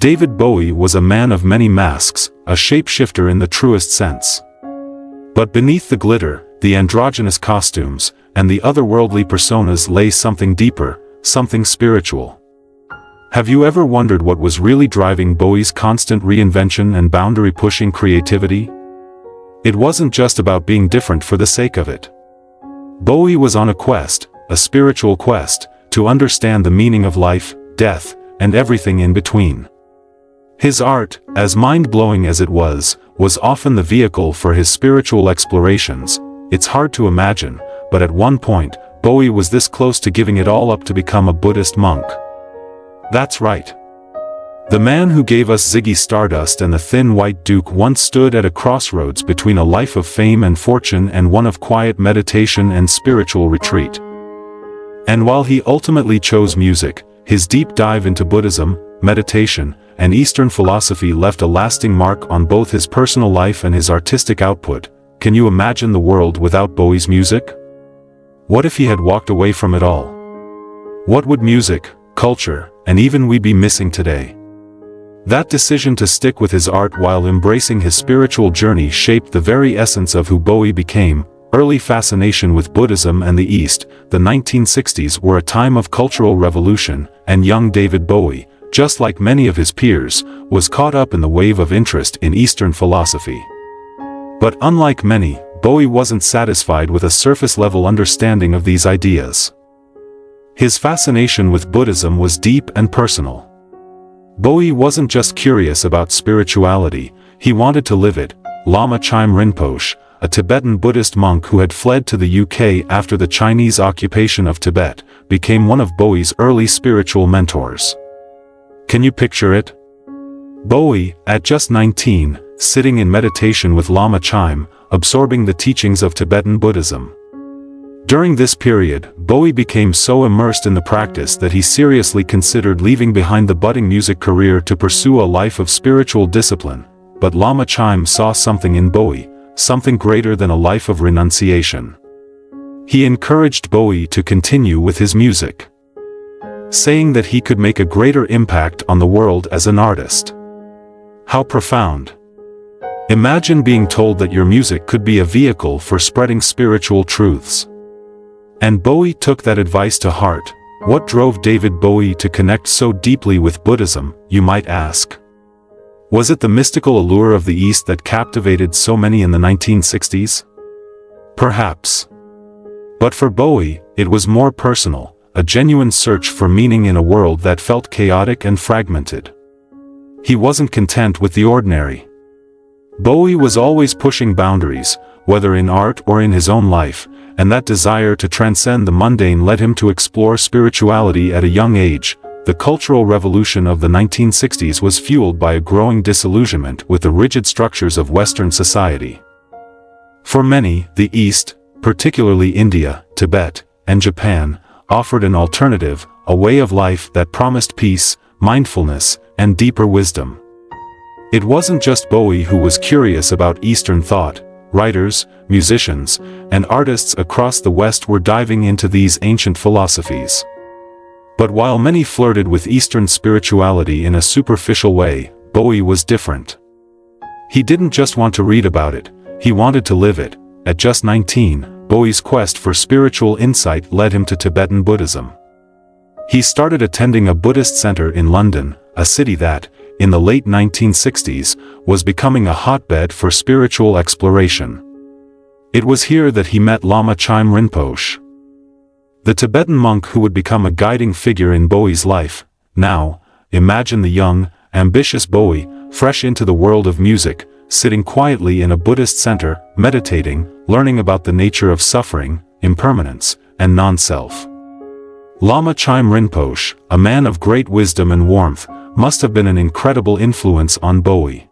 David Bowie was a man of many masks, a shapeshifter in the truest sense. But beneath the glitter, the androgynous costumes, and the otherworldly personas lay something deeper, something spiritual. Have you ever wondered what was really driving Bowie's constant reinvention and boundary-pushing creativity? It wasn't just about being different for the sake of it. Bowie was on a quest, a spiritual quest, to understand the meaning of life, death, and everything in between. His art, as mind-blowing as it was often the vehicle for his spiritual explorations. It's hard to imagine, but at one point, Bowie was this close to giving it all up to become a Buddhist monk. That's right. The man who gave us Ziggy Stardust and the Thin White Duke once stood at a crossroads between a life of fame and fortune and one of quiet meditation and spiritual retreat. And while he ultimately chose music, his deep dive into Buddhism, meditation, and Eastern philosophy left a lasting mark on both his personal life and his artistic output. Can you imagine the world without Bowie's music? What if he had walked away from it all? What would music, culture, and even we be missing today? That decision to stick with his art while embracing his spiritual journey shaped the very essence of who Bowie became. Early fascination with Buddhism and the East, the 1960s were a time of cultural revolution, and young David Bowie, just like many of his peers, was caught up in the wave of interest in Eastern philosophy. But unlike many, Bowie wasn't satisfied with a surface-level understanding of these ideas. His fascination with Buddhism was deep and personal. Bowie wasn't just curious about spirituality, he wanted to live it. Lama Chime Rinpoche, a Tibetan Buddhist monk who had fled to the UK after the Chinese occupation of Tibet, became one of Bowie's early spiritual mentors. Can you picture it? Bowie, at just 19, sitting in meditation with Lama Chime, absorbing the teachings of Tibetan Buddhism. During this period, Bowie became so immersed in the practice that he seriously considered leaving behind the budding music career to pursue a life of spiritual discipline. But Lama Chime saw something in Bowie, something greater than a life of renunciation. He encouraged Bowie to continue with his music, saying that he could make a greater impact on the world as an artist. How profound. Imagine being told that your music could be a vehicle for spreading spiritual truths. And Bowie took that advice to heart. What drove David Bowie to connect so deeply with Buddhism, you might ask? Was it the mystical allure of the East that captivated so many in the 1960s? Perhaps. But for Bowie, it was more personal, a genuine search for meaning in a world that felt chaotic and fragmented. He wasn't content with the ordinary. Bowie was always pushing boundaries, whether in art or in his own life, and that desire to transcend the mundane led him to explore spirituality at a young age. The cultural revolution of the 1960s was fueled by a growing disillusionment with the rigid structures of Western society. For many, the East, particularly India, Tibet, and Japan, offered an alternative, a way of life that promised peace, mindfulness, and deeper wisdom. It wasn't just Bowie who was curious about Eastern thought. Writers, musicians, and artists across the West were diving into these ancient philosophies. But while many flirted with Eastern spirituality in a superficial way, Bowie was different. He didn't just want to read about it, he wanted to live it. At just 19, Bowie's quest for spiritual insight led him to Tibetan Buddhism. He started attending a Buddhist center in London, a city that, in the late 1960s, was becoming a hotbed for spiritual exploration. It was here that he met Lama Chime Rinpoche, the Tibetan monk who would become a guiding figure in Bowie's life. Now, imagine the young, ambitious Bowie, fresh into the world of music, sitting quietly in a Buddhist center, meditating, learning about the nature of suffering, impermanence, and non-self. Lama Chime Rinpoche, a man of great wisdom and warmth, must have been an incredible influence on Bowie.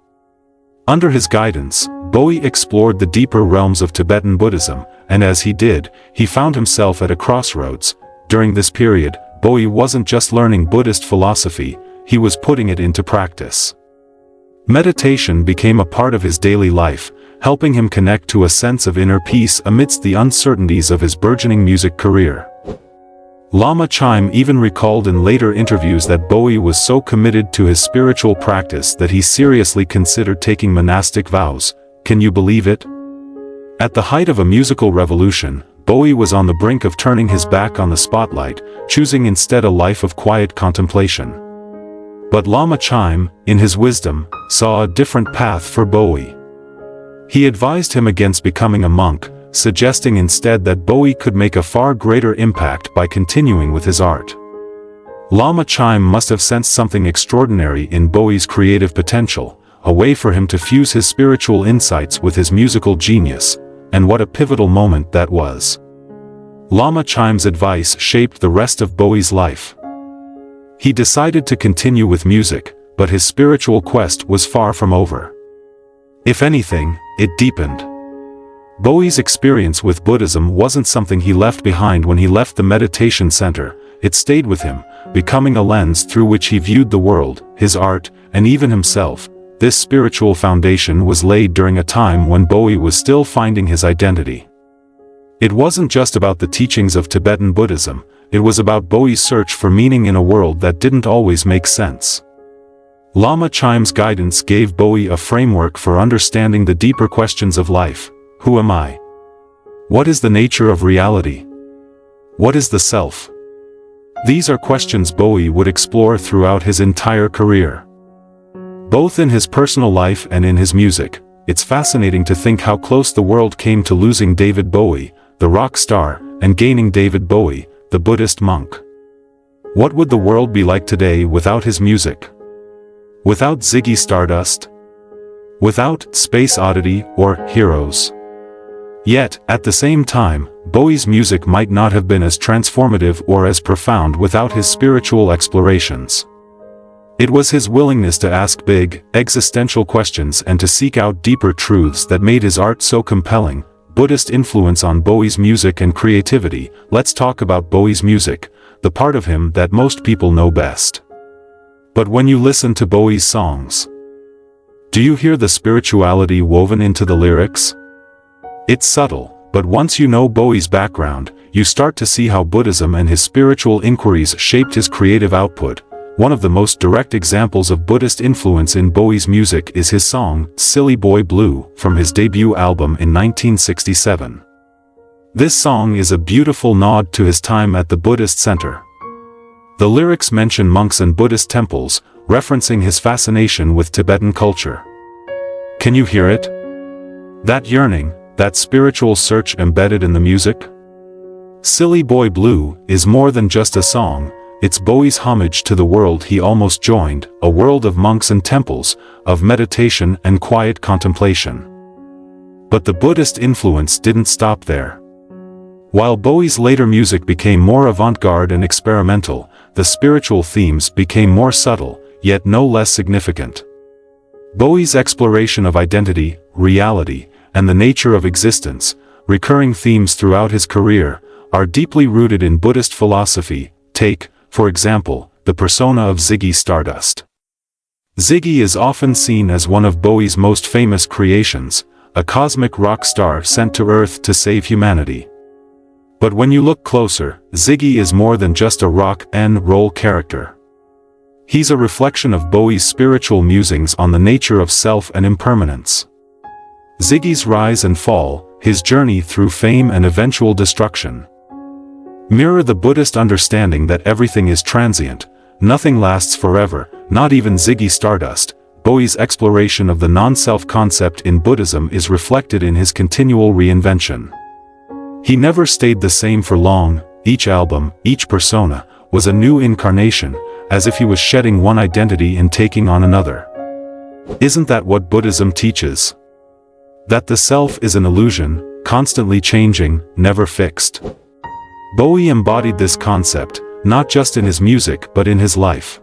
Under his guidance, Bowie explored the deeper realms of Tibetan Buddhism, and as he did, he found himself at a crossroads. During this period, Bowie wasn't just learning Buddhist philosophy, he was putting it into practice. Meditation became a part of his daily life, helping him connect to a sense of inner peace amidst the uncertainties of his burgeoning music career. Lama Chime even recalled in later interviews that Bowie was so committed to his spiritual practice that he seriously considered taking monastic vows. Can you believe it? At the height of a musical revolution, Bowie was on the brink of turning his back on the spotlight, choosing instead a life of quiet contemplation. But Lama Chime, in his wisdom, saw a different path for Bowie. He advised him against becoming a monk, suggesting instead that Bowie could make a far greater impact by continuing with his art. Lama Chime must have sensed something extraordinary in Bowie's creative potential, a way for him to fuse his spiritual insights with his musical genius, and what a pivotal moment that was. Lama Chime's advice shaped the rest of Bowie's life. He decided to continue with music, but his spiritual quest was far from over. If anything, it deepened. Bowie's experience with Buddhism wasn't something he left behind when he left the meditation center. It stayed with him, becoming a lens through which he viewed the world, his art, and even himself. This spiritual foundation was laid during a time when Bowie was still finding his identity. It wasn't just about the teachings of Tibetan Buddhism, it was about Bowie's search for meaning in a world that didn't always make sense. Lama Chime's guidance gave Bowie a framework for understanding the deeper questions of life. Who am I? What is the nature of reality? What is the self? These are questions Bowie would explore throughout his entire career. Both in his personal life and in his music, it's fascinating to think how close the world came to losing David Bowie, the rock star, and gaining David Bowie, the Buddhist monk. What would the world be like today without his music? Without Ziggy Stardust? Without Space Oddity or Heroes? Yet, at the same time, Bowie's music might not have been as transformative or as profound without his spiritual explorations. It was his willingness to ask big, existential questions and to seek out deeper truths that made his art so compelling. Buddhist influence on Bowie's music and creativity. Let's talk about Bowie's music, the part of him that most people know best. But when you listen to Bowie's songs, do you hear the spirituality woven into the lyrics? It's subtle, but once you know Bowie's background, you start to see how Buddhism and his spiritual inquiries shaped his creative output. One of the most direct examples of Buddhist influence in Bowie's music is his song, Silly Boy Blue, from his debut album in 1967. This song is a beautiful nod to his time at the Buddhist center. The lyrics mention monks and Buddhist temples, referencing his fascination with Tibetan culture. Can you hear it? That yearning, that spiritual search embedded in the music? Silly Boy Blue is more than just a song, it's Bowie's homage to the world he almost joined, a world of monks and temples, of meditation and quiet contemplation. But the Buddhist influence didn't stop there. While Bowie's later music became more avant-garde and experimental, the spiritual themes became more subtle, yet no less significant. Bowie's exploration of identity, reality, and the nature of existence, recurring themes throughout his career, are deeply rooted in Buddhist philosophy. Take, for example, the persona of Ziggy Stardust. Ziggy is often seen as one of Bowie's most famous creations, a cosmic rock star sent to Earth to save humanity. But when you look closer, Ziggy is more than just a rock and roll character. He's a reflection of Bowie's spiritual musings on the nature of self and impermanence. Ziggy's rise and fall, his journey through fame and eventual destruction, mirror the Buddhist understanding that everything is transient, nothing lasts forever, not even Ziggy Stardust. Bowie's exploration of the non-self concept in Buddhism is reflected in his continual reinvention. He never stayed the same for long. Each album, each persona, was a new incarnation, as if he was shedding one identity and taking on another. Isn't that what Buddhism teaches? That the self is an illusion, constantly changing, never fixed. Bowie embodied this concept, not just in his music but in his life.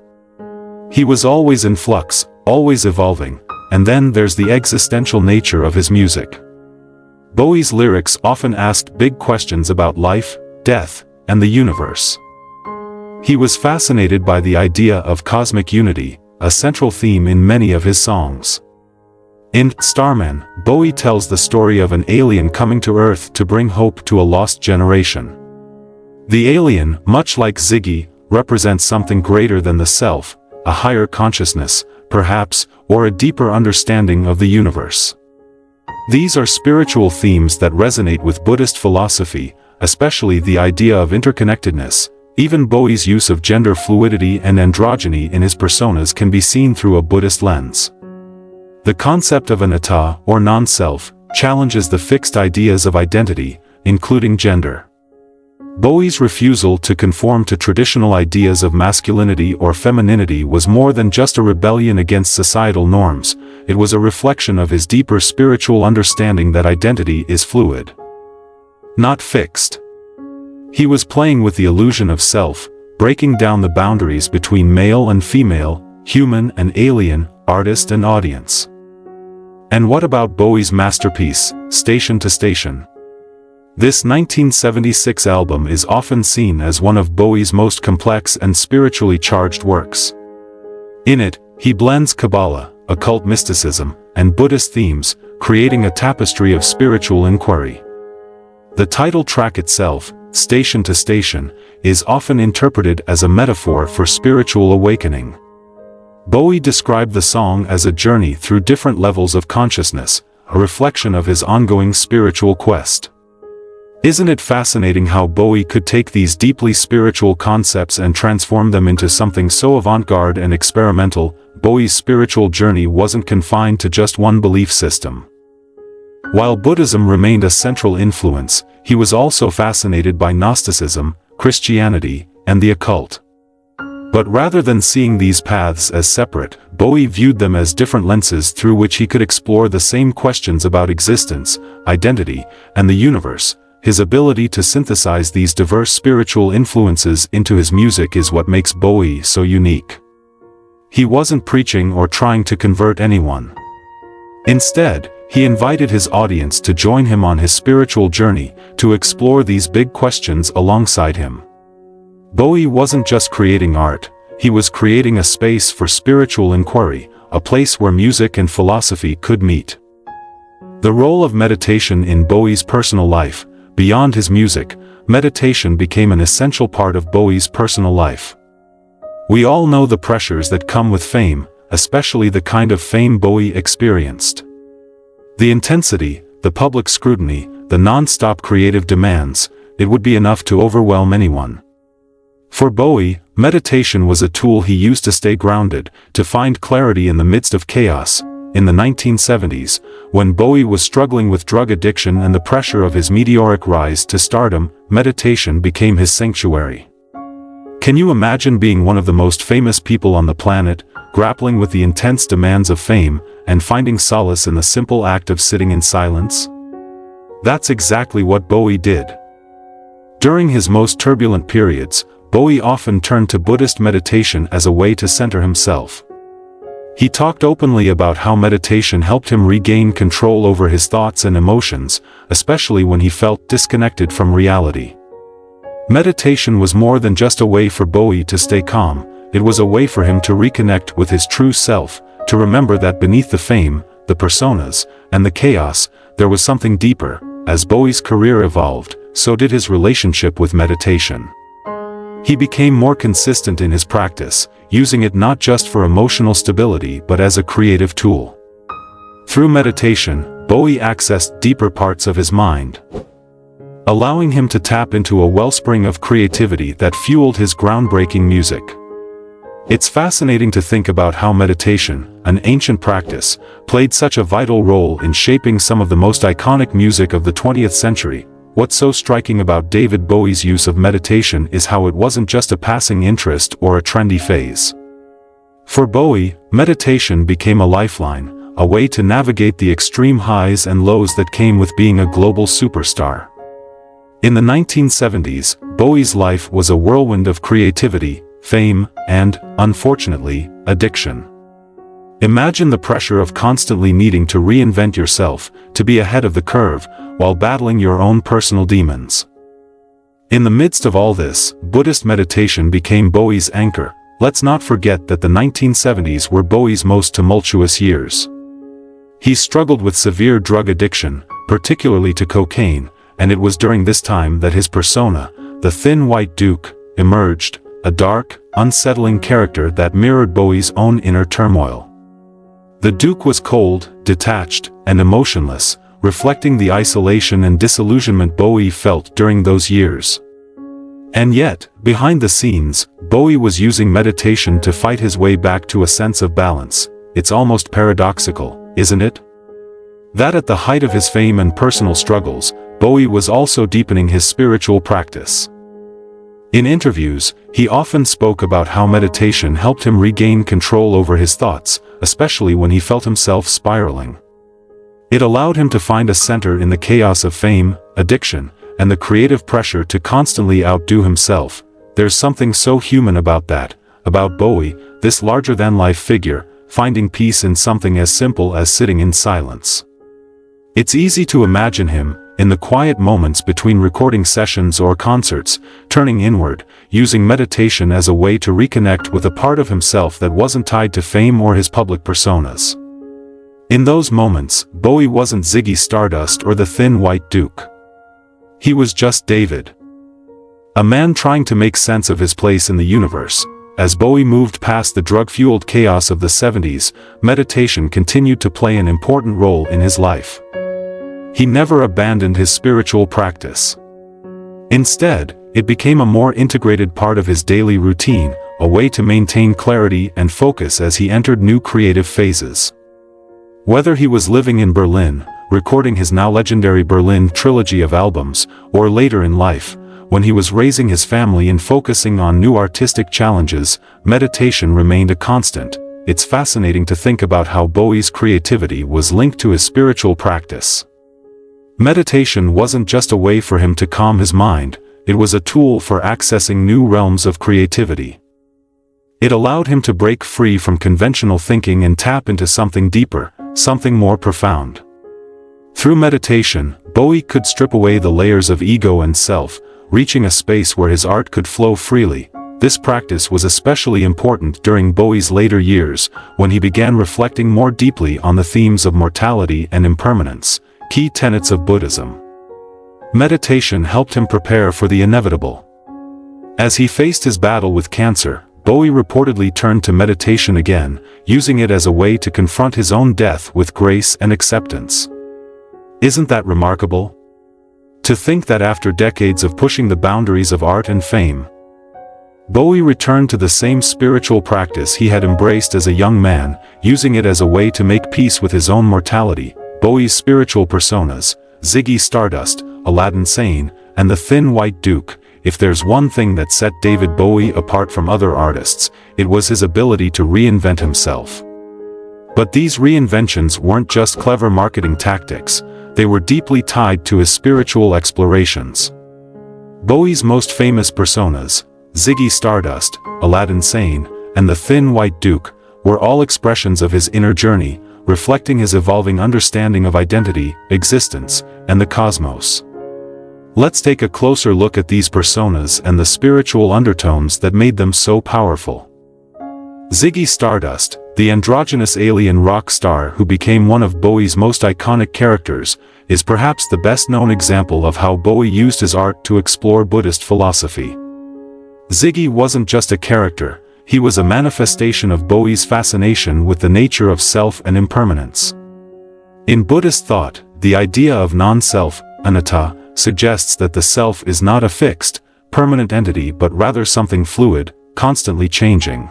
He was always in flux, always evolving, and then there's the existential nature of his music. Bowie's lyrics often asked big questions about life, death, and the universe. He was fascinated by the idea of cosmic unity, a central theme in many of his songs. In Starman, Bowie tells the story of an alien coming to Earth to bring hope to a lost generation. The alien, much like Ziggy, represents something greater than the self, a higher consciousness, perhaps, or a deeper understanding of the universe. These are spiritual themes that resonate with Buddhist philosophy, especially the idea of interconnectedness. Even Bowie's use of gender fluidity and androgyny in his personas can be seen through a Buddhist lens. The concept of anatta, or non-self, challenges the fixed ideas of identity, including gender. Bowie's refusal to conform to traditional ideas of masculinity or femininity was more than just a rebellion against societal norms, it was a reflection of his deeper spiritual understanding that identity is fluid, not fixed. He was playing with the illusion of self, breaking down the boundaries between male and female, human and alien, artist and audience. And what about Bowie's masterpiece, Station to Station? This 1976 album is often seen as one of Bowie's most complex and spiritually charged works. In it, he blends Kabbalah, occult mysticism, and Buddhist themes, creating a tapestry of spiritual inquiry. The title track itself, Station to Station, is often interpreted as a metaphor for spiritual awakening. Bowie described the song as a journey through different levels of consciousness, a reflection of his ongoing spiritual quest. Isn't it fascinating how Bowie could take these deeply spiritual concepts and transform them into something so avant-garde and experimental? Bowie's spiritual journey wasn't confined to just one belief system. While Buddhism remained a central influence, he was also fascinated by Gnosticism, Christianity, and the occult. But rather than seeing these paths as separate, Bowie viewed them as different lenses through which he could explore the same questions about existence, identity, and the universe. His ability to synthesize these diverse spiritual influences into his music is what makes Bowie so unique. He wasn't preaching or trying to convert anyone. Instead, he invited his audience to join him on his spiritual journey, to explore these big questions alongside him. Bowie wasn't just creating art, he was creating a space for spiritual inquiry, a place where music and philosophy could meet. The role of meditation in Bowie's personal life. Beyond his music, meditation became an essential part of Bowie's personal life. We all know the pressures that come with fame, especially the kind of fame Bowie experienced. The intensity, the public scrutiny, the non-stop creative demands, it would be enough to overwhelm anyone. For Bowie, meditation was a tool he used to stay grounded, to find clarity in the midst of chaos. In the 1970s, when Bowie was struggling with drug addiction and the pressure of his meteoric rise to stardom, meditation became his sanctuary. Can you imagine being one of the most famous people on the planet, grappling with the intense demands of fame, and finding solace in the simple act of sitting in silence? That's exactly what Bowie did. During his most turbulent periods, Bowie often turned to Buddhist meditation as a way to center himself. He talked openly about how meditation helped him regain control over his thoughts and emotions, especially when he felt disconnected from reality. Meditation was more than just a way for Bowie to stay calm, it was a way for him to reconnect with his true self, to remember that beneath the fame, the personas, and the chaos, there was something deeper. As Bowie's career evolved, so did his relationship with meditation. He became more consistent in his practice, using it not just for emotional stability but as a creative tool. Through meditation, Bowie accessed deeper parts of his mind, allowing him to tap into a wellspring of creativity that fueled his groundbreaking music. It's fascinating to think about how meditation, an ancient practice, played such a vital role in shaping some of the most iconic music of the 20th century. What's so striking about David Bowie's use of meditation is how it wasn't just a passing interest or a trendy phase. For Bowie, meditation became a lifeline, a way to navigate the extreme highs and lows that came with being a global superstar. In the 1970s, Bowie's life was a whirlwind of creativity, fame, and, unfortunately, addiction. Imagine the pressure of constantly needing to reinvent yourself, to be ahead of the curve, while battling your own personal demons. In the midst of all this, Buddhist meditation became Bowie's anchor. Let's not forget that the 1970s were Bowie's most tumultuous years. He struggled with severe drug addiction, particularly to cocaine, and it was during this time that his persona, the Thin White Duke, emerged, a dark, unsettling character that mirrored Bowie's own inner turmoil. The Duke was cold, detached, and emotionless, reflecting the isolation and disillusionment Bowie felt during those years. And yet, behind the scenes, Bowie was using meditation to fight his way back to a sense of balance. It's almost paradoxical, isn't it? That at the height of his fame and personal struggles, Bowie was also deepening his spiritual practice. In interviews, he often spoke about how meditation helped him regain control over his thoughts, especially when he felt himself spiraling. It allowed him to find a center in the chaos of fame, addiction, and the creative pressure to constantly outdo himself. There's something so human about that, about Bowie, this larger-than-life figure, finding peace in something as simple as sitting in silence. It's easy to imagine him, in the quiet moments between recording sessions or concerts, turning inward, using meditation as a way to reconnect with a part of himself that wasn't tied to fame or his public personas. In those moments, Bowie wasn't Ziggy Stardust or the Thin White Duke. He was just David. A man trying to make sense of his place in the universe. As Bowie moved past the drug-fueled chaos of the 70s, meditation continued to play an important role in his life. He never abandoned his spiritual practice. Instead, it became a more integrated part of his daily routine, a way to maintain clarity and focus as he entered new creative phases. Whether he was living in Berlin, recording his now legendary Berlin trilogy of albums, or later in life, when he was raising his family and focusing on new artistic challenges, meditation remained a constant. It's fascinating to think about how Bowie's creativity was linked to his spiritual practice. Meditation wasn't just a way for him to calm his mind, it was a tool for accessing new realms of creativity. It allowed him to break free from conventional thinking and tap into something deeper, something more profound. Through meditation, Bowie could strip away the layers of ego and self, reaching a space where his art could flow freely. This practice was especially important during Bowie's later years, when he began reflecting more deeply on the themes of mortality and impermanence, key tenets of Buddhism. Meditation helped him prepare for the inevitable. As he faced his battle with cancer, Bowie reportedly turned to meditation again, using it as a way to confront his own death with grace and acceptance. Isn't that remarkable? To think that after decades of pushing the boundaries of art and fame, Bowie returned to the same spiritual practice he had embraced as a young man, using it as a way to make peace with his own mortality. Bowie's spiritual personas, Ziggy Stardust, Aladdin Sane, and the Thin White Duke. If there's one thing that set David Bowie apart from other artists, it was his ability to reinvent himself. But these reinventions weren't just clever marketing tactics, they were deeply tied to his spiritual explorations. Bowie's most famous personas, Ziggy Stardust, Aladdin Sane, and the Thin White Duke, were all expressions of his inner journey, reflecting his evolving understanding of identity, existence, and the cosmos. Let's take a closer look at these personas and the spiritual undertones that made them so powerful. Ziggy Stardust, the androgynous alien rock star who became one of Bowie's most iconic characters, is perhaps the best-known example of how Bowie used his art to explore Buddhist philosophy. Ziggy wasn't just a character, he was a manifestation of Bowie's fascination with the nature of self and impermanence. In Buddhist thought, the idea of non-self, anatta, suggests that the self is not a fixed, permanent entity but rather something fluid, constantly changing.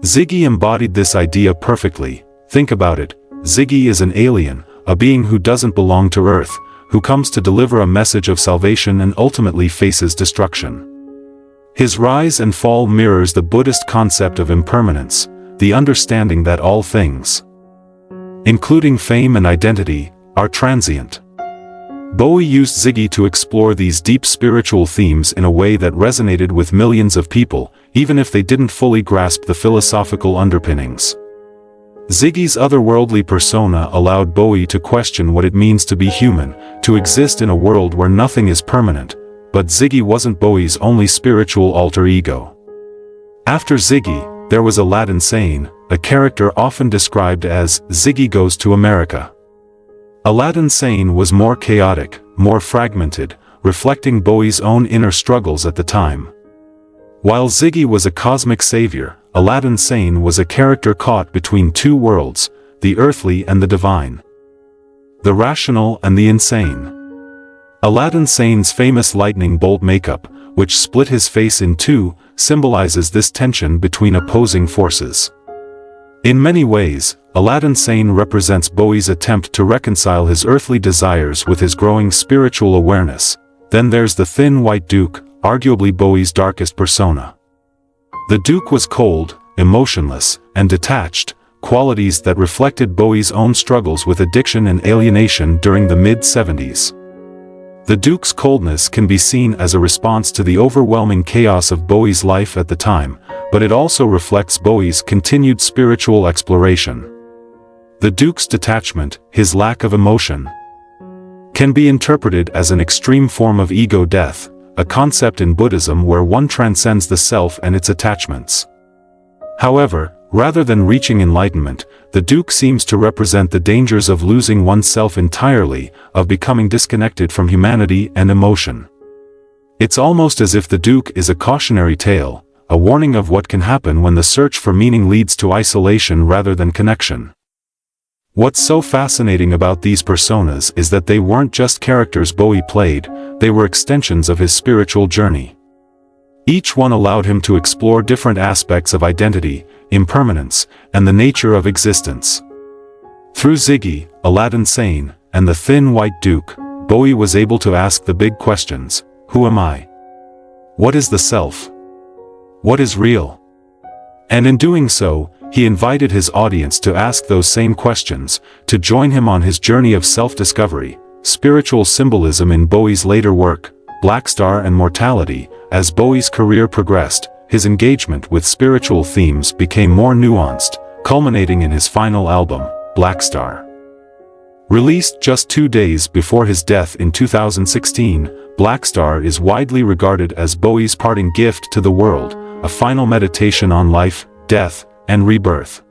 Ziggy embodied this idea perfectly. Think about it, Ziggy is an alien, a being who doesn't belong to Earth, who comes to deliver a message of salvation and ultimately faces destruction. His rise and fall mirrors the Buddhist concept of impermanence, the understanding that all things, including fame and identity, are transient. Bowie used Ziggy to explore these deep spiritual themes in a way that resonated with millions of people, even if they didn't fully grasp the philosophical underpinnings. Ziggy's otherworldly persona allowed Bowie to question what it means to be human, to exist in a world where nothing is permanent. But Ziggy wasn't Bowie's only spiritual alter ego. After Ziggy, there was Aladdin Sane, a character often described as Ziggy Goes to America. Aladdin Sane was more chaotic, more fragmented, reflecting Bowie's own inner struggles at the time. While Ziggy was a cosmic savior, Aladdin Sane was a character caught between two worlds, the earthly and the divine, the rational and the insane. Aladdin Sane's famous lightning bolt makeup, which split his face in two, symbolizes this tension between opposing forces. In many ways, Aladdin Sane represents Bowie's attempt to reconcile his earthly desires with his growing spiritual awareness. Then there's the Thin White Duke, arguably Bowie's darkest persona. The Duke was cold, emotionless, and detached, qualities that reflected Bowie's own struggles with addiction and alienation during the mid-70s. The Duke's coldness can be seen as a response to the overwhelming chaos of Bowie's life at the time, but it also reflects Bowie's continued spiritual exploration. The Duke's detachment, his lack of emotion, can be interpreted as an extreme form of ego death, a concept in Buddhism where one transcends the self and its attachments. However, rather than reaching enlightenment, the Duke seems to represent the dangers of losing oneself entirely, of becoming disconnected from humanity and emotion. It's almost as if the Duke is a cautionary tale, a warning of what can happen when the search for meaning leads to isolation rather than connection. What's so fascinating about these personas is that they weren't just characters Bowie played, they were extensions of his spiritual journey. Each one allowed him to explore different aspects of identity, impermanence, and the nature of existence. Through Ziggy, Aladdin Sane, and the Thin White Duke, Bowie was able to ask the big questions: who am I? What is the self? What is real? And in doing so, he invited his audience to ask those same questions, to join him on his journey of self-discovery. Spiritual symbolism in Bowie's later work, Blackstar and Mortality. As Bowie's career progressed, his engagement with spiritual themes became more nuanced, culminating in his final album, Blackstar. Released just 2 days before his death in 2016, Blackstar is widely regarded as Bowie's parting gift to the world, a final meditation on life, death, and rebirth.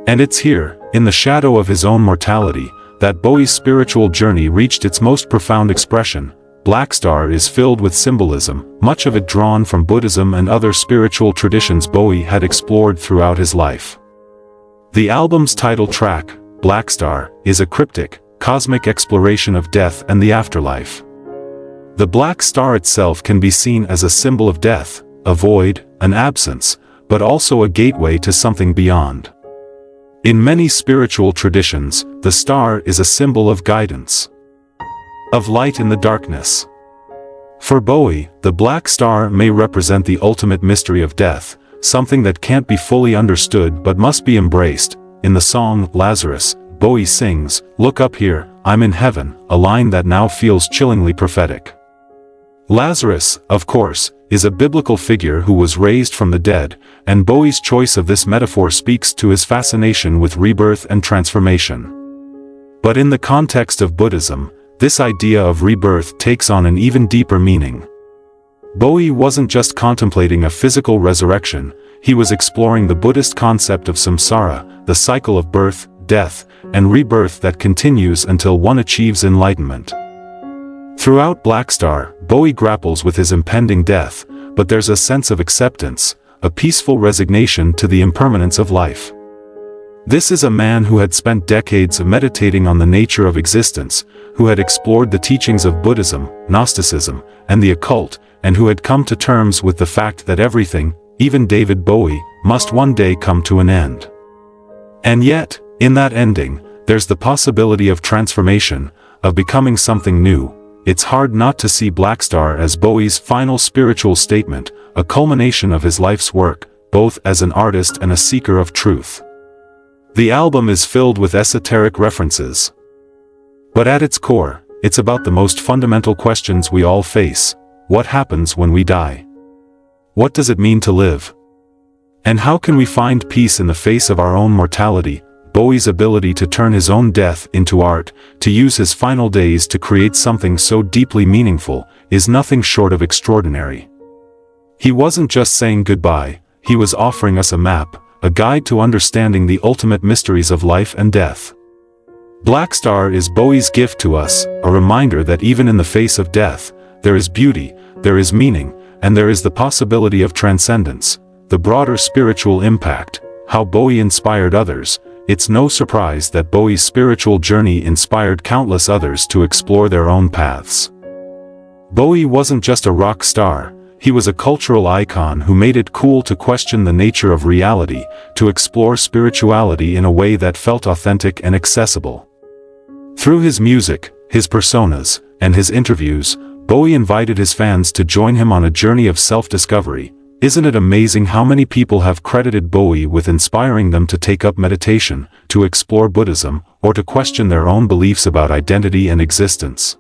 And it's here, in the shadow of his own mortality, that Bowie's spiritual journey reached its most profound expression. Blackstar is filled with symbolism, much of it drawn from Buddhism and other spiritual traditions Bowie had explored throughout his life. The album's title track, Blackstar, is a cryptic, cosmic exploration of death and the afterlife. The black star itself can be seen as a symbol of death, a void, an absence, but also a gateway to something beyond. In many spiritual traditions, the star is a symbol of guidance, of light in the darkness. For Bowie, the black star may represent the ultimate mystery of death, something that can't be fully understood but must be embraced. In the song Lazarus, Bowie sings, "Look up here, I'm in heaven," a line that now feels chillingly prophetic. Lazarus, of course, is a biblical figure who was raised from the dead, and Bowie's choice of this metaphor speaks to his fascination with rebirth and transformation. But in the context of Buddhism, this idea of rebirth takes on an even deeper meaning. Bowie wasn't just contemplating a physical resurrection, he was exploring the Buddhist concept of samsara, the cycle of birth, death, and rebirth that continues until one achieves enlightenment. Throughout Blackstar, Bowie grapples with his impending death, but there's a sense of acceptance, a peaceful resignation to the impermanence of life. This is a man who had spent decades meditating on the nature of existence, who had explored the teachings of Buddhism, Gnosticism, and the occult, and who had come to terms with the fact that everything, even David Bowie, must one day come to an end. And yet, in that ending, there's the possibility of transformation, of becoming something new. It's hard not to see Blackstar as Bowie's final spiritual statement, a culmination of his life's work, both as an artist and a seeker of truth. The album is filled with esoteric references. But at its core, it's about the most fundamental questions we all face. What happens when we die? What does it mean to live? And how can we find peace in the face of our own mortality? Bowie's ability to turn his own death into art, to use his final days to create something so deeply meaningful, is nothing short of extraordinary. He wasn't just saying goodbye, he was offering us a map, a guide to understanding the ultimate mysteries of life and death. Blackstar is Bowie's gift to us, a reminder that even in the face of death, there is beauty, there is meaning, and there is the possibility of transcendence, the broader spiritual impact, how Bowie inspired others. It's no surprise that Bowie's spiritual journey inspired countless others to explore their own paths. Bowie wasn't just a rock star, he was a cultural icon who made it cool to question the nature of reality, to explore spirituality in a way that felt authentic and accessible. Through his music, his personas, and his interviews, Bowie invited his fans to join him on a journey of self-discovery. Isn't it amazing how many people have credited Bowie with inspiring them to take up meditation, to explore Buddhism, or to question their own beliefs about identity and existence?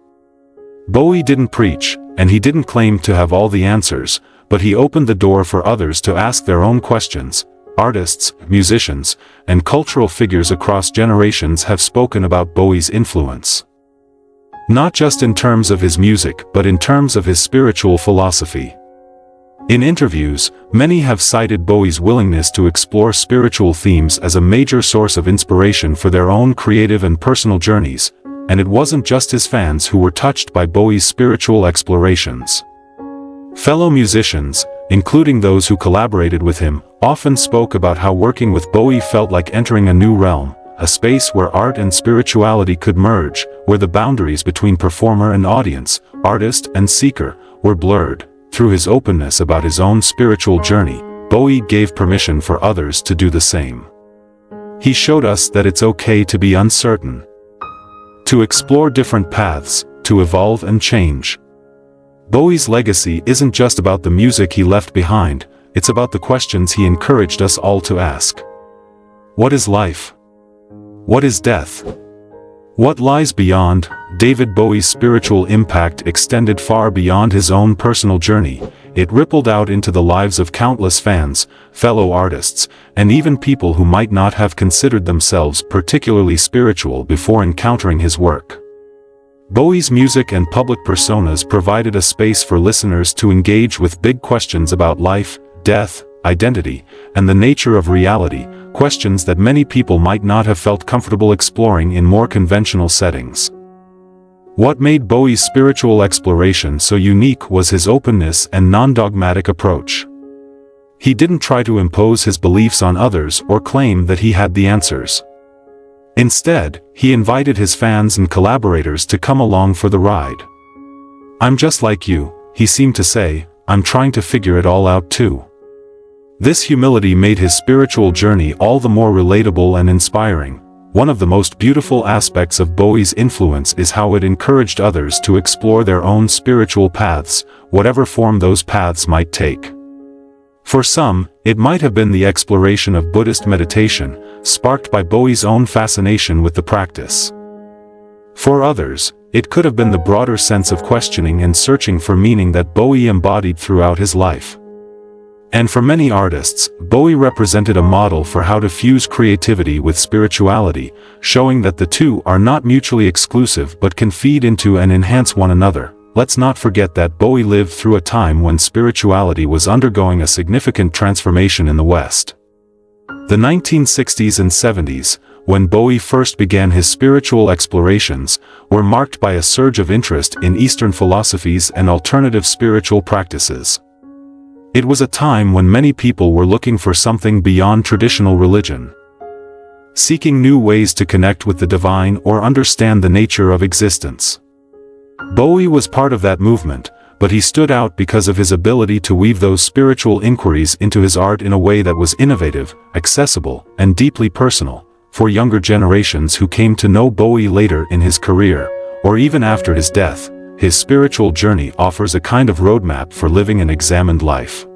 Bowie didn't preach, and he didn't claim to have all the answers, but he opened the door for others to ask their own questions. Artists, musicians, and cultural figures across generations have spoken about Bowie's influence. Not just in terms of his music, but in terms of his spiritual philosophy. In interviews, many have cited Bowie's willingness to explore spiritual themes as a major source of inspiration for their own creative and personal journeys, and it wasn't just his fans who were touched by Bowie's spiritual explorations. Fellow musicians, including those who collaborated with him, often spoke about how working with Bowie felt like entering a new realm, a space where art and spirituality could merge, where the boundaries between performer and audience, artist and seeker, were blurred. Through his openness about his own spiritual journey, Bowie gave permission for others to do the same. He showed us that it's okay to be uncertain, to explore different paths, to evolve and change. Bowie's legacy isn't just about the music he left behind, it's about the questions he encouraged us all to ask. What is life? What is death? What lies beyond? David Bowie's spiritual impact extended far beyond his own personal journey. It rippled out into the lives of countless fans, fellow artists, and even people who might not have considered themselves particularly spiritual before encountering his work. Bowie's music and public personas provided a space for listeners to engage with big questions about life, death, identity, and the nature of reality, questions that many people might not have felt comfortable exploring in more conventional settings. What made Bowie's spiritual exploration so unique was his openness and non-dogmatic approach. He didn't try to impose his beliefs on others or claim that he had the answers. Instead, he invited his fans and collaborators to come along for the ride. "I'm just like you," he seemed to say, "I'm trying to figure it all out too." This humility made his spiritual journey all the more relatable and inspiring. One of the most beautiful aspects of Bowie's influence is how it encouraged others to explore their own spiritual paths, whatever form those paths might take. For some, it might have been the exploration of Buddhist meditation, sparked by Bowie's own fascination with the practice. For others, it could have been the broader sense of questioning and searching for meaning that Bowie embodied throughout his life. And for many artists, Bowie represented a model for how to fuse creativity with spirituality, showing that the two are not mutually exclusive but can feed into and enhance one another. Let's not forget that Bowie lived through a time when spirituality was undergoing a significant transformation in the West. The 1960s and 70s, when Bowie first began his spiritual explorations, were marked by a surge of interest in Eastern philosophies and alternative spiritual practices. It was a time when many people were looking for something beyond traditional religion, seeking new ways to connect with the divine or understand the nature of existence. Bowie was part of that movement, but he stood out because of his ability to weave those spiritual inquiries into his art in a way that was innovative, accessible, and deeply personal. For younger generations who came to know Bowie later in his career, or even after his death, his spiritual journey offers a kind of roadmap for living an examined life.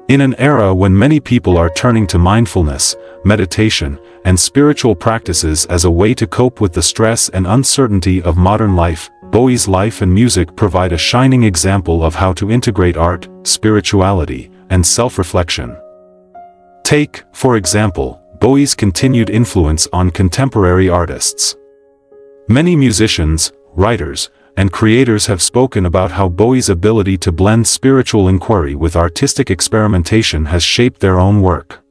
In an era when many people are turning to mindfulness, meditation, and spiritual practices as a way to cope with the stress and uncertainty of modern life, Bowie's life and music provide a shining example of how to integrate art, spirituality, and self-reflection. Take, for example, Bowie's continued influence on contemporary artists. Many musicians, writers, and creators have spoken about how Bowie's ability to blend spiritual inquiry with artistic experimentation has shaped their own work.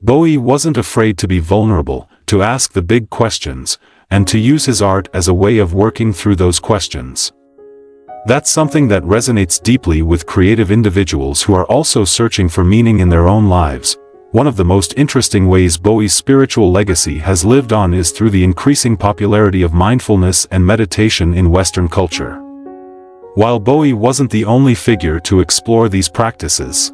Bowie wasn't afraid to be vulnerable, to ask the big questions, and to use his art as a way of working through those questions. That's something that resonates deeply with creative individuals who are also searching for meaning in their own lives. One of the most interesting ways Bowie's spiritual legacy has lived on is through the increasing popularity of mindfulness and meditation in Western culture. While Bowie wasn't the only figure to explore these practices,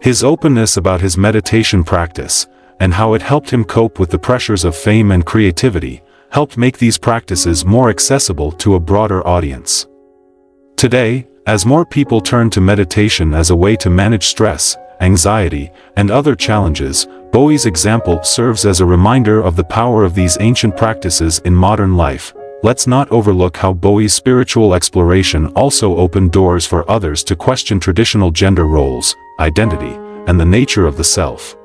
his openness about his meditation practice, and how it helped him cope with the pressures of fame and creativity, helped make these practices more accessible to a broader audience. Today, as more people turn to meditation as a way to manage stress, anxiety, and other challenges, Bowie's example serves as a reminder of the power of these ancient practices in modern life. Let's not overlook how Bowie's spiritual exploration also opened doors for others to question traditional gender roles, identity, and the nature of the self.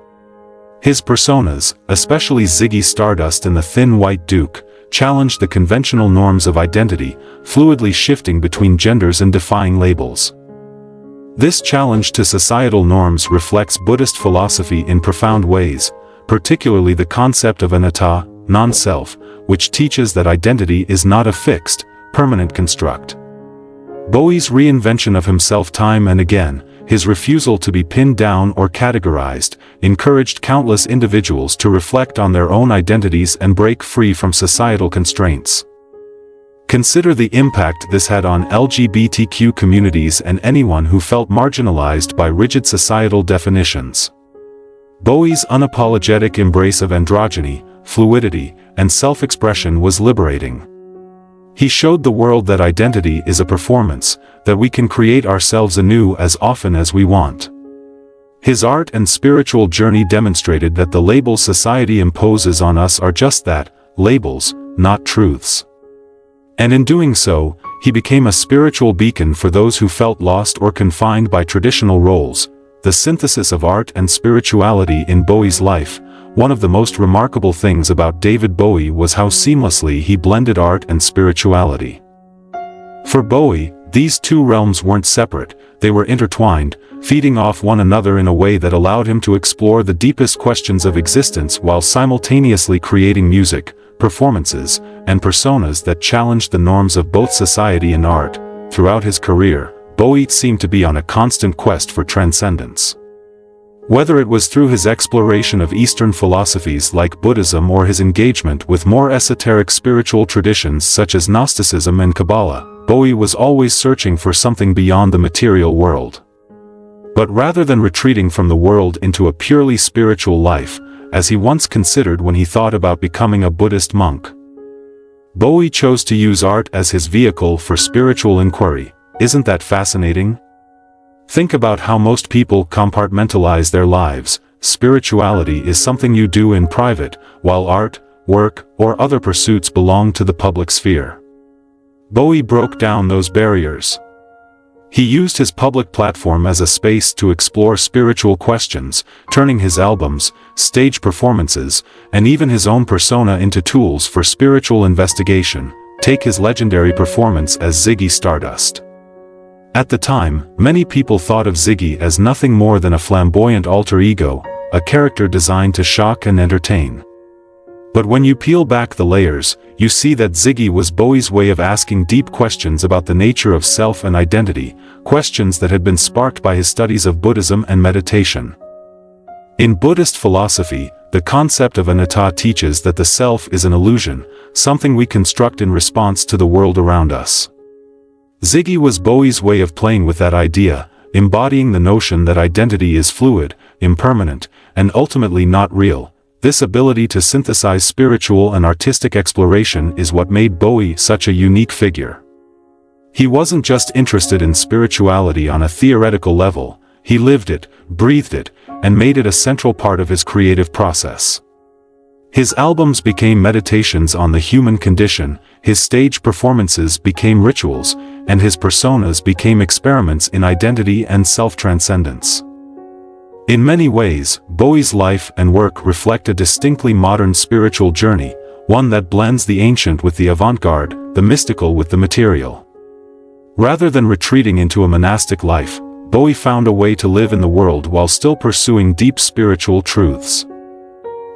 His personas, especially Ziggy Stardust and the Thin White Duke, challenged the conventional norms of identity, fluidly shifting between genders and defying labels. This challenge to societal norms reflects Buddhist philosophy in profound ways, particularly the concept of anatta, non-self, which teaches that identity is not a fixed, permanent construct. Bowie's reinvention of himself time and again, his refusal to be pinned down or categorized, encouraged countless individuals to reflect on their own identities and break free from societal constraints. Consider the impact this had on LGBTQ communities and anyone who felt marginalized by rigid societal definitions. Bowie's unapologetic embrace of androgyny, fluidity, and self-expression was liberating. He showed the world that identity is a performance, that we can create ourselves anew as often as we want. His art and spiritual journey demonstrated that the labels society imposes on us are just that, labels, not truths. And in doing so, he became a spiritual beacon for those who felt lost or confined by traditional roles. The synthesis of art and spirituality in Bowie's life. One of the most remarkable things about David Bowie was how seamlessly he blended art and spirituality. For Bowie, these two realms weren't separate, they were intertwined, feeding off one another in a way that allowed him to explore the deepest questions of existence while simultaneously creating music, performances, and personas that challenged the norms of both society and art. Throughout his career, Bowie seemed to be on a constant quest for transcendence. Whether it was through his exploration of Eastern philosophies like Buddhism or his engagement with more esoteric spiritual traditions such as Gnosticism and Kabbalah, Bowie was always searching for something beyond the material world. But rather than retreating from the world into a purely spiritual life, as he once considered when he thought about becoming a Buddhist monk, Bowie chose to use art as his vehicle for spiritual inquiry. Isn't that fascinating? Think about how most people compartmentalize their lives. Spirituality is something you do in private, while art, work, or other pursuits belong to the public sphere. Bowie broke down those barriers. He used his public platform as a space to explore spiritual questions, turning his albums, stage performances, and even his own persona into tools for spiritual investigation. Take his legendary performance as Ziggy Stardust. At the time, many people thought of Ziggy as nothing more than a flamboyant alter ego, a character designed to shock and entertain. But when you peel back the layers, you see that Ziggy was Bowie's way of asking deep questions about the nature of self and identity, questions that had been sparked by his studies of Buddhism and meditation. In Buddhist philosophy, the concept of anatta teaches that the self is an illusion, something we construct in response to the world around us. Ziggy was Bowie's way of playing with that idea, embodying the notion that identity is fluid, impermanent, and ultimately not real. This ability to synthesize spiritual and artistic exploration is what made Bowie such a unique figure. He wasn't just interested in spirituality on a theoretical level, he lived it, breathed it, and made it a central part of his creative process. His albums became meditations on the human condition, his stage performances became rituals, and his personas became experiments in identity and self-transcendence. In many ways, Bowie's life and work reflect a distinctly modern spiritual journey, one that blends the ancient with the avant-garde, the mystical with the material. Rather than retreating into a monastic life, Bowie found a way to live in the world while still pursuing deep spiritual truths.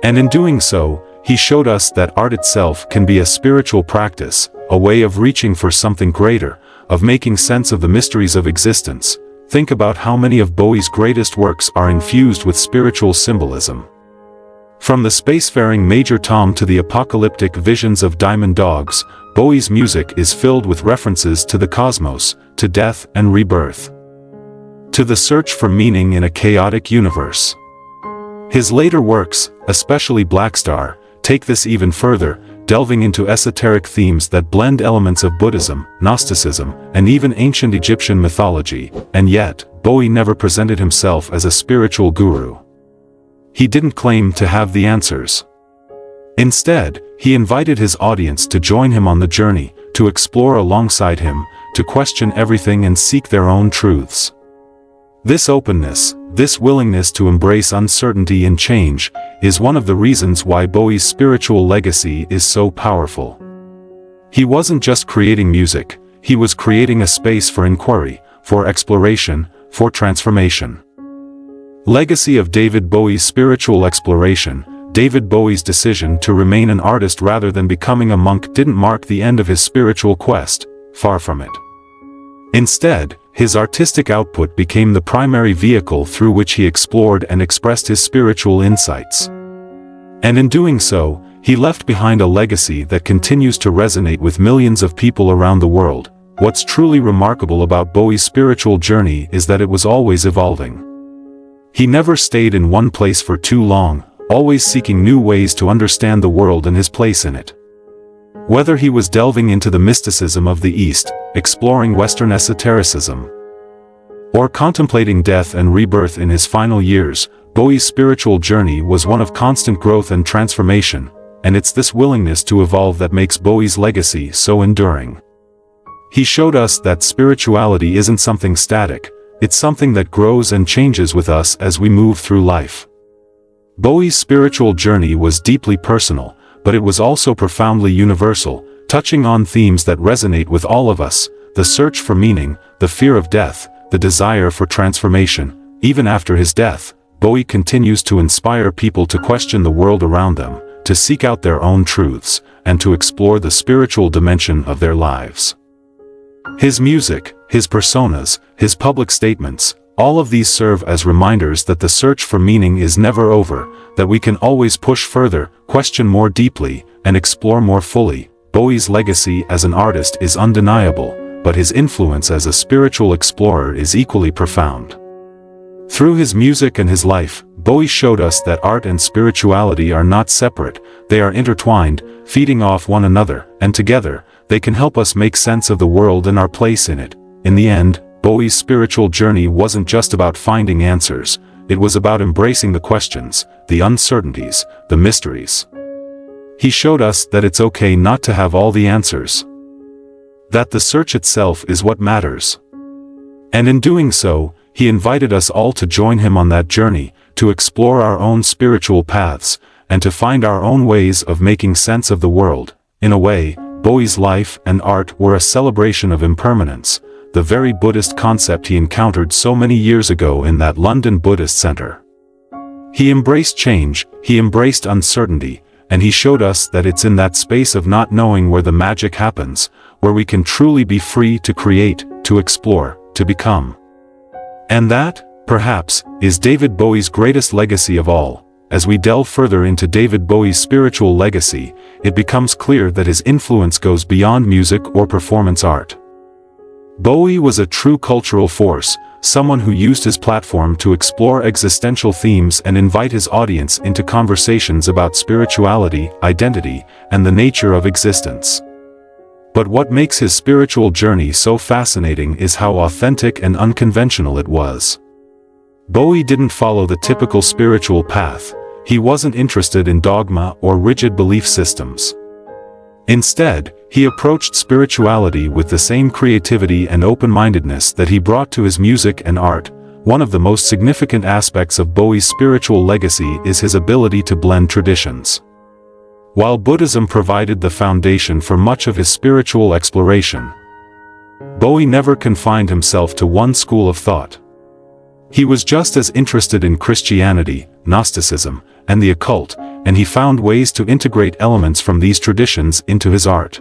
And in doing so, he showed us that art itself can be a spiritual practice, a way of reaching for something greater, of making sense of the mysteries of existence, think about how many of Bowie's greatest works are infused with spiritual symbolism. From the spacefaring Major Tom to the apocalyptic visions of Diamond Dogs, Bowie's music is filled with references to the cosmos, to death and rebirth, to the search for meaning in a chaotic universe. His later works, especially Blackstar, take this even further, delving into esoteric themes that blend elements of Buddhism, Gnosticism, and even ancient Egyptian mythology, and yet, Bowie never presented himself as a spiritual guru. He didn't claim to have the answers. Instead, he invited his audience to join him on the journey, to explore alongside him, to question everything and seek their own truths. This openness, this willingness to embrace uncertainty and change, is one of the reasons why Bowie's spiritual legacy is so powerful. He wasn't just creating music, he was creating a space for inquiry, for exploration, for transformation. Legacy of David Bowie's spiritual exploration. David Bowie's decision to remain an artist rather than becoming a monk didn't mark the end of his spiritual quest, far from it. Instead, his artistic output became the primary vehicle through which he explored and expressed his spiritual insights. And in doing so, he left behind a legacy that continues to resonate with millions of people around the world. What's truly remarkable about Bowie's spiritual journey is that it was always evolving. He never stayed in one place for too long, always seeking new ways to understand the world and his place in it. Whether he was delving into the mysticism of the East, exploring Western esotericism, or contemplating death and rebirth in his final years, Bowie's spiritual journey was one of constant growth and transformation, and it's this willingness to evolve that makes Bowie's legacy so enduring. He showed us that spirituality isn't something static, it's something that grows and changes with us as we move through life. Bowie's spiritual journey was deeply personal, but it was also profoundly universal, touching on themes that resonate with all of us: the search for meaning, the fear of death, the desire for transformation. Even after his death, Bowie continues to inspire people to question the world around them, to seek out their own truths, and to explore the spiritual dimension of their lives. His music, his personas, his public statements, all of these serve as reminders that the search for meaning is never over, that we can always push further, question more deeply, and explore more fully. Bowie's legacy as an artist is undeniable, but his influence as a spiritual explorer is equally profound. Through his music and his life, Bowie showed us that art and spirituality are not separate, they are intertwined, feeding off one another, and together, they can help us make sense of the world and our place in it. In the end, Bowie's spiritual journey wasn't just about finding answers, it was about embracing the questions, the uncertainties, the mysteries. He showed us that it's okay not to have all the answers, that the search itself is what matters. And in doing so, he invited us all to join him on that journey, to explore our own spiritual paths, and to find our own ways of making sense of the world. In a way, Bowie's life and art were a celebration of impermanence, the very Buddhist concept he encountered so many years ago in that London Buddhist center. He embraced change, he embraced uncertainty, and he showed us that it's in that space of not knowing where the magic happens, where we can truly be free to create, to explore, to become. And that, perhaps, is David Bowie's greatest legacy of all. As we delve further into David Bowie's spiritual legacy, it becomes clear that his influence goes beyond music or performance art. Bowie was a true cultural force, someone who used his platform to explore existential themes and invite his audience into conversations about spirituality, identity, and the nature of existence. But what makes his spiritual journey so fascinating is how authentic and unconventional it was. Bowie didn't follow the typical spiritual path, he wasn't interested in dogma or rigid belief systems. Instead, he approached spirituality with the same creativity and open-mindedness that he brought to his music and art. One of the most significant aspects of Bowie's spiritual legacy is his ability to blend traditions. While Buddhism provided the foundation for much of his spiritual exploration, Bowie never confined himself to one school of thought. He was just as interested in Christianity, Gnosticism, and the occult, and he found ways to integrate elements from these traditions into his art.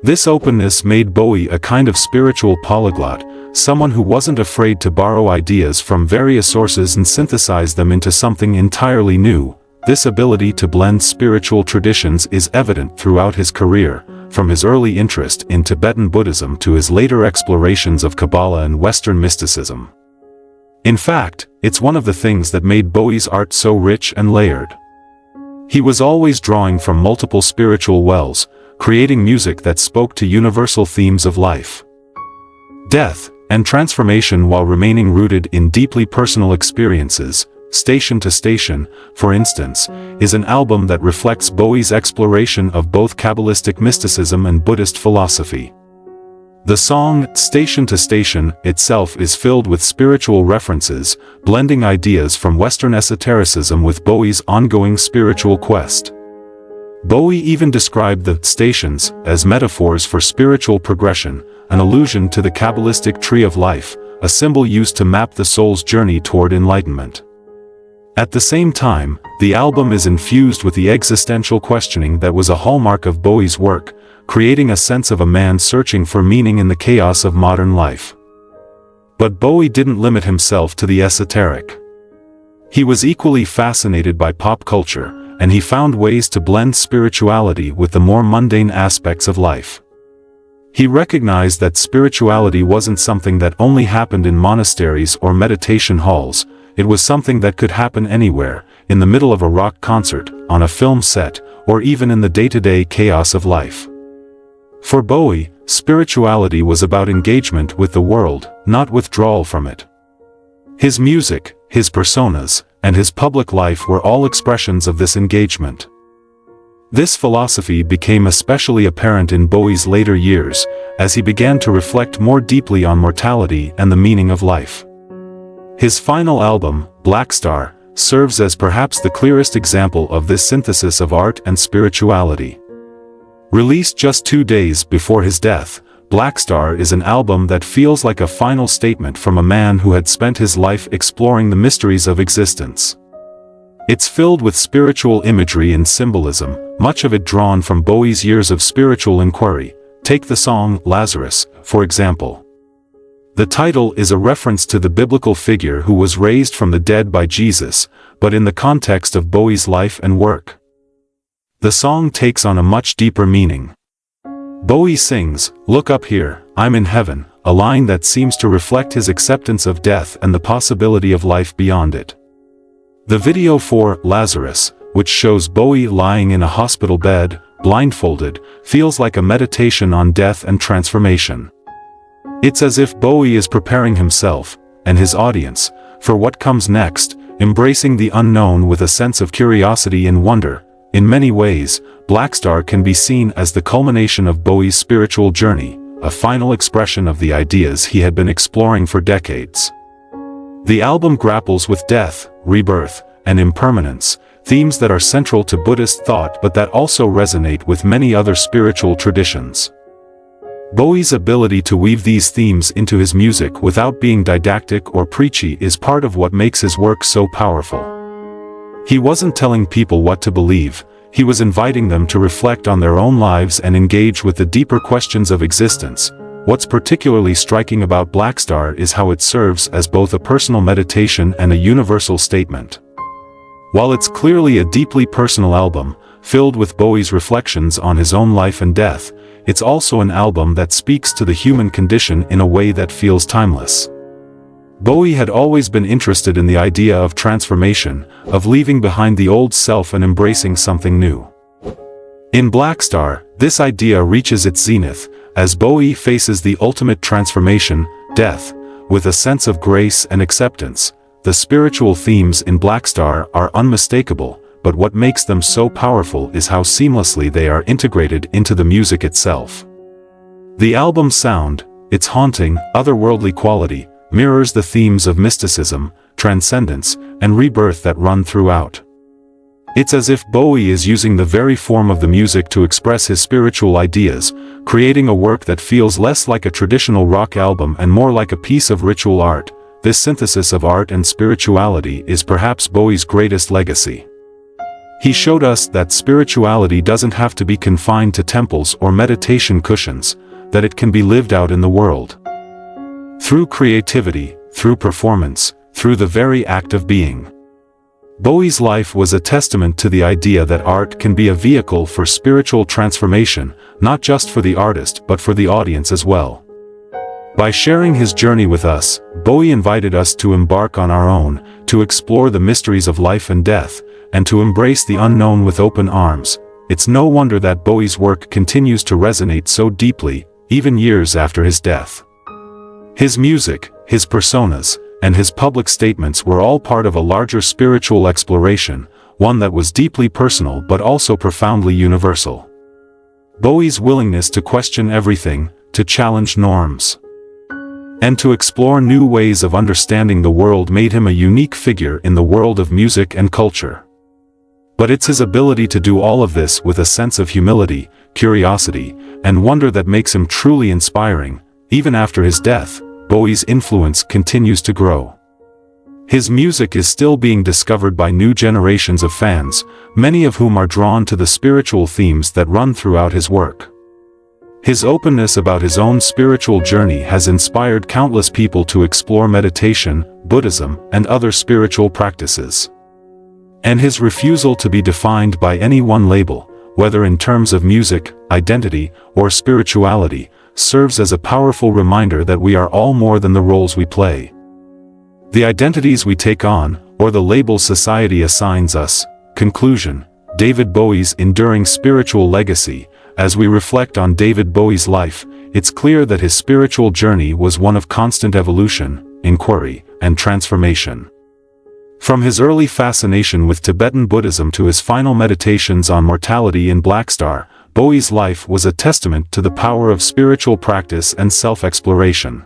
This openness made Bowie a kind of spiritual polyglot, someone who wasn't afraid to borrow ideas from various sources and synthesize them into something entirely new. This ability to blend spiritual traditions is evident throughout his career, from his early interest in Tibetan Buddhism to his later explorations of Kabbalah and Western mysticism. In fact, it's one of the things that made Bowie's art so rich and layered. He was always drawing from multiple spiritual wells, creating music that spoke to universal themes of life, death, and transformation while remaining rooted in deeply personal experiences. Station to Station, for instance, is an album that reflects Bowie's exploration of both Kabbalistic mysticism and Buddhist philosophy. The song, Station to Station, itself is filled with spiritual references, blending ideas from Western esotericism with Bowie's ongoing spiritual quest. Bowie even described the stations as metaphors for spiritual progression, an allusion to the Kabbalistic tree of life, a symbol used to map the soul's journey toward enlightenment. At the same time, the album is infused with the existential questioning that was a hallmark of Bowie's work, creating a sense of a man searching for meaning in the chaos of modern life. But Bowie didn't limit himself to the esoteric. He was equally fascinated by pop culture, and he found ways to blend spirituality with the more mundane aspects of life. He recognized that spirituality wasn't something that only happened in monasteries or meditation halls. It was something that could happen anywhere, in the middle of a rock concert, on a film set, or even in the day-to-day chaos of life. For Bowie, spirituality was about engagement with the world, not withdrawal from it. His music, his personas, and his public life were all expressions of this engagement. This philosophy became especially apparent in Bowie's later years, as he began to reflect more deeply on mortality and the meaning of life. His final album, Blackstar, serves as perhaps the clearest example of this synthesis of art and spirituality. Released just 2 days before his death, Blackstar is an album that feels like a final statement from a man who had spent his life exploring the mysteries of existence. It's filled with spiritual imagery and symbolism, much of it drawn from Bowie's years of spiritual inquiry. Take the song Lazarus, for example. The title is a reference to the biblical figure who was raised from the dead by Jesus, but in the context of Bowie's life and work. The song takes on a much deeper meaning. Bowie sings, "Look up here, I'm in heaven," a line that seems to reflect his acceptance of death and the possibility of life beyond it. The video for Lazarus, which shows Bowie lying in a hospital bed, blindfolded, feels like a meditation on death and transformation. It's as if Bowie is preparing himself, and his audience, for what comes next, embracing the unknown with a sense of curiosity and wonder. In many ways, Blackstar can be seen as the culmination of Bowie's spiritual journey, a final expression of the ideas he had been exploring for decades. The album grapples with death, rebirth, and impermanence, themes that are central to Buddhist thought but that also resonate with many other spiritual traditions. Bowie's ability to weave these themes into his music without being didactic or preachy is part of what makes his work so powerful. He wasn't telling people what to believe, he was inviting them to reflect on their own lives and engage with the deeper questions of existence. What's particularly striking about Blackstar is how it serves as both a personal meditation and a universal statement. While it's clearly a deeply personal album, filled with Bowie's reflections on his own life and death, it's also an album that speaks to the human condition in a way that feels timeless. Bowie had always been interested in the idea of transformation, of leaving behind the old self and embracing something new. In Blackstar, this idea reaches its zenith, as Bowie faces the ultimate transformation, death, with a sense of grace and acceptance. The spiritual themes in Blackstar are unmistakable, but what makes them so powerful is how seamlessly they are integrated into the music itself. The album's sound, its haunting, otherworldly quality, mirrors the themes of mysticism, transcendence, and rebirth that run throughout. It's as if Bowie is using the very form of the music to express his spiritual ideas, creating a work that feels less like a traditional rock album and more like a piece of ritual art. This synthesis of art and spirituality is perhaps Bowie's greatest legacy. He showed us that spirituality doesn't have to be confined to temples or meditation cushions, that it can be lived out in the world. Through creativity, through performance, through the very act of being. Bowie's life was a testament to the idea that art can be a vehicle for spiritual transformation, not just for the artist but for the audience as well. By sharing his journey with us, Bowie invited us to embark on our own, to explore the mysteries of life and death, and to embrace the unknown with open arms. It's no wonder that Bowie's work continues to resonate so deeply, even years after his death. His music, his personas, and his public statements were all part of a larger spiritual exploration, one that was deeply personal but also profoundly universal. Bowie's willingness to question everything, to challenge norms, and to explore new ways of understanding the world made him a unique figure in the world of music and culture. But it's his ability to do all of this with a sense of humility, curiosity, and wonder that makes him truly inspiring. Even after his death, Bowie's influence continues to grow. His music is still being discovered by new generations of fans, many of whom are drawn to the spiritual themes that run throughout his work. His openness about his own spiritual journey has inspired countless people to explore meditation, Buddhism, and other spiritual practices. And his refusal to be defined by any one label, whether in terms of music, identity, or spirituality, serves as a powerful reminder that we are all more than the roles we play. The identities we take on, or the labels society assigns us. Conclusion: David Bowie's enduring spiritual legacy. As we reflect on David Bowie's life, it's clear that his spiritual journey was one of constant evolution, inquiry, and transformation. From his early fascination with Tibetan Buddhism to his final meditations on mortality in Blackstar, Bowie's life was a testament to the power of spiritual practice and self-exploration.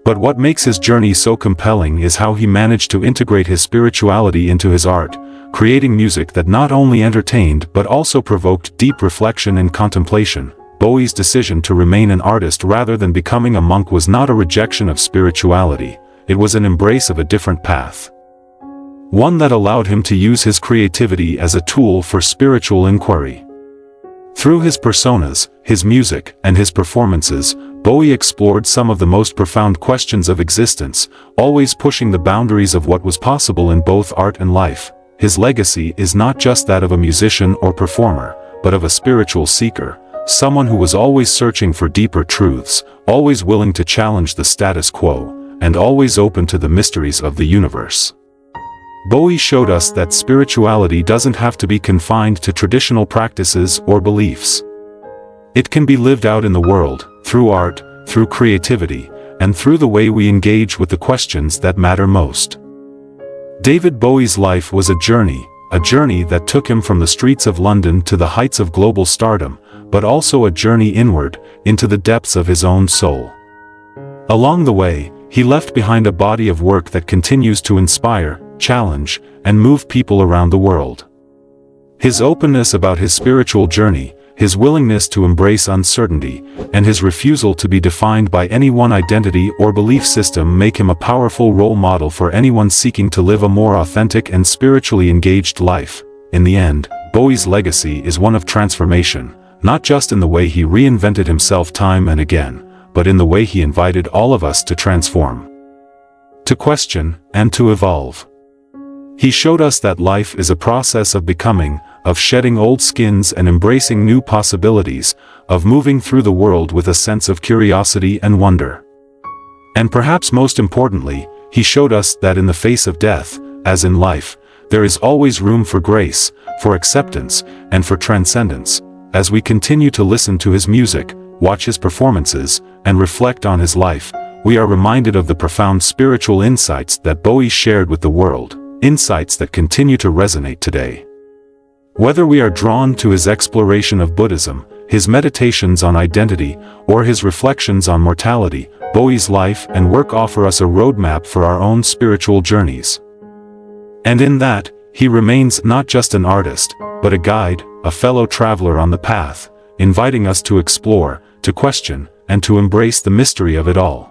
But what makes his journey so compelling is how he managed to integrate his spirituality into his art, creating music that not only entertained but also provoked deep reflection and contemplation. Bowie's decision to remain an artist rather than becoming a monk was not a rejection of spirituality, it was an embrace of a different path. One that allowed him to use his creativity as a tool for spiritual inquiry. Through his personas, his music, and his performances, Bowie explored some of the most profound questions of existence, always pushing the boundaries of what was possible in both art and life. His legacy is not just that of a musician or performer, but of a spiritual seeker, someone who was always searching for deeper truths, always willing to challenge the status quo, and always open to the mysteries of the universe. Bowie showed us that spirituality doesn't have to be confined to traditional practices or beliefs. It can be lived out in the world, through art, through creativity, and through the way we engage with the questions that matter most. David Bowie's life was a journey that took him from the streets of London to the heights of global stardom, but also a journey inward, into the depths of his own soul. Along the way, he left behind a body of work that continues to inspire, challenge, and move people around the world. His openness about his spiritual journey, his willingness to embrace uncertainty, and his refusal to be defined by any one identity or belief system make him a powerful role model for anyone seeking to live a more authentic and spiritually engaged life. In the end, Bowie's legacy is one of transformation, not just in the way he reinvented himself time and again, but in the way he invited all of us to transform, to question, and to evolve. He showed us that life is a process of becoming, of shedding old skins and embracing new possibilities, of moving through the world with a sense of curiosity and wonder. And perhaps most importantly, he showed us that in the face of death, as in life, there is always room for grace, for acceptance, and for transcendence. As we continue to listen to his music, watch his performances, and reflect on his life, we are reminded of the profound spiritual insights that Bowie shared with the world, insights that continue to resonate today. Whether we are drawn to his exploration of Buddhism, his meditations on identity, or his reflections on mortality, Bowie's life and work offer us a roadmap for our own spiritual journeys. And in that, he remains not just an artist, but a guide, a fellow traveler on the path, inviting us to explore, to question, and to embrace the mystery of it all.